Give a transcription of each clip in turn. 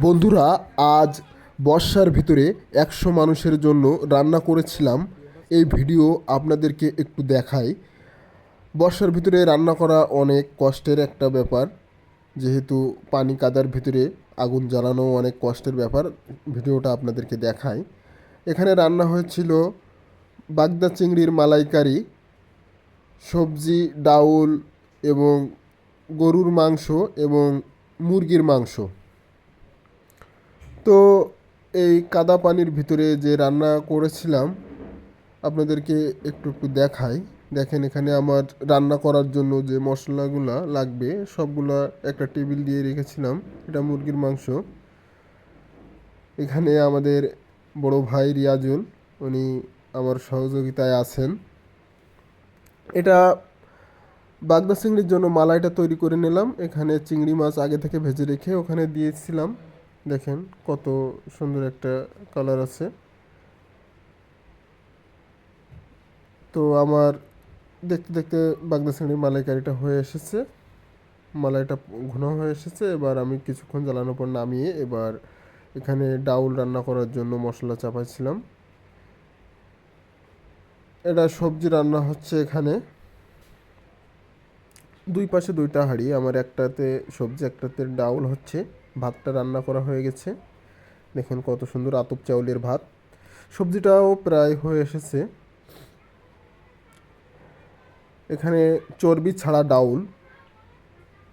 বন্ধুরা, আজ বর্ষার ভিতরে 100 মানুষের জন্য রান্না করেছিলাম। এই ভিডিও আপনাদেরকে একটু দেখাই। বর্ষার ভিতরে রান্না করা অনেক কষ্টের একটা ব্যাপার, যেহেতু পানি কাদার ভিতরে আগুন জ্বালানো অনেক কষ্টের ব্যাপার। ভিডিওটা আপনাদেরকে দেখাই। এখানে রান্না হয়েছিল বাগদা চিংড়ির মালাইকারি, সবজি, ডাউল এবং গরুর মাংস এবং মুরগির মাংস। তো এই কাদা পানির ভিতরে যে রান্না করেছিলাম আপনাদেরকে একটু একটু দেখাই। দেখেন, এখানে আমার রান্না করার জন্য যে মশলাগুলো লাগবে সবগুলা একটা টেবিল দিয়ে রেখেছিলাম। এটা মুরগির মাংস। এখানে আমাদের বড় ভাই রিয়াজুল, উনি আমার সহযোগিতায় আছেন। এটা বাগদা চিংড়ির জন্য মালাইটা তৈরি করে নিলাম। এখানে চিংড়ি মাছ আগে থেকে ভেজে রেখে ওখানে দিয়েছিলাম। দেখেন কত সুন্দর একটা কালার আছে। তো আমার দেখতে দেখতে বাগদা চিংড়ির মালাইকারিটা হয়ে এসেছে, মালাইটা ঘন হয়ে এসেছে। এবার আমি কিছুক্ষণ জ্বালানোর পর নামিয়ে এবার এখানে ডাউল রান্না করার জন্য মশলা চাপাইছিলাম। এটা সবজি রান্না হচ্ছে এখানে। দুই পাশে দুইটা হাঁড়ি, আমার একটাতে সবজি একটাতে ডাউল হচ্ছে। ভাতটা রান্না করা হয়ে গেছে। দেখেন কত সুন্দর আতপ চাউলের ভাত। সবজিটাও প্রায় হয়ে এসেছে। এখানে চর্বি ছাড়া ডাউল,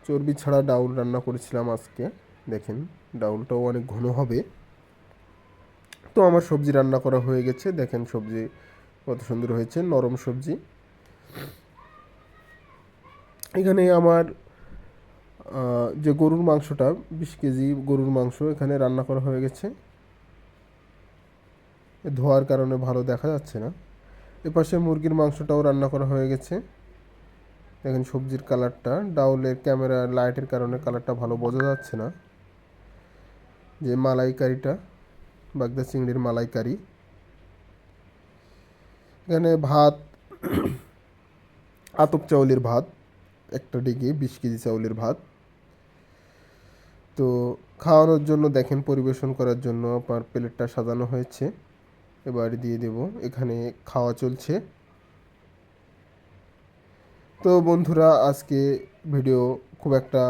চর্বি ছাড়া ডাউল রান্না করেছিলাম আজকে। দেখেন ডাউলটাও অনেক ঘন হবে। তো আমার সবজি রান্না করা হয়ে গেছে। দেখেন সবজি কত সুন্দর হয়েছে, নরম সবজি। এখানে আমার যে গরুর মাংসটা 20 কেজি গরুর মাংস এখানে রান্না করা হয়ে গেছে। ধোয়ার কারণে ভালো দেখা যাচ্ছে না। এপাশে মুরগির মাংসটাও রান্না করা হয়ে গেছে। দেখেন সবজির কালারটা, ডাউলের ক্যামেরা লাইটের কারণে কালারটা ভালো বোঝা যাচ্ছে না। যে মালাইকারিটা, বাগদা চিংড়ির মালাইকারি। এখানে ভাত, আতপ চাউলের ভাত, একটা ডিগে 20 কেজি চাউলের ভাত। তো খাওয়ানোর জন্য দেখেন, পরিবেশন করার জন্য আপনার প্লেটটা সাজানো হয়েছে। এবার দিয়ে দেব। এখানে খাওয়া চলছে। তো বন্ধুরা, আজকে ভিডিও খুব একটা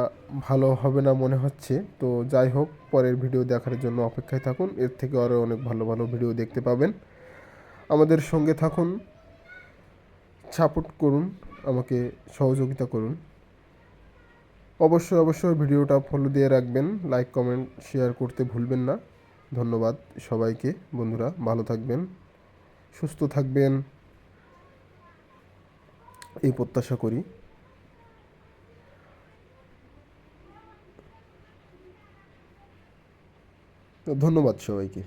ভালো হবে না মনে হচ্ছে। তো যাই হোক, পরের ভিডিও দেখার জন্য অপেক্ষায় থাকুন। এর থেকে আরও অনেক ভালো ভালো ভিডিও দেখতে পাবেন। আমাদের সঙ্গে থাকুন, সাপোর্ট করুন, আমাকে সহযোগিতা করুন। অবশ্যই অবশ্যই ভিডিওটা ফলো দিয়ে রাখবেন, লাইক কমেন্ট শেয়ার করতে ভুলবেন না। ধন্যবাদ সবাইকে। বন্ধুরা ভালো থাকবেন, সুস্থ থাকবেন, এই প্রত্যাশা করি। ধন্যবাদ সবাইকে।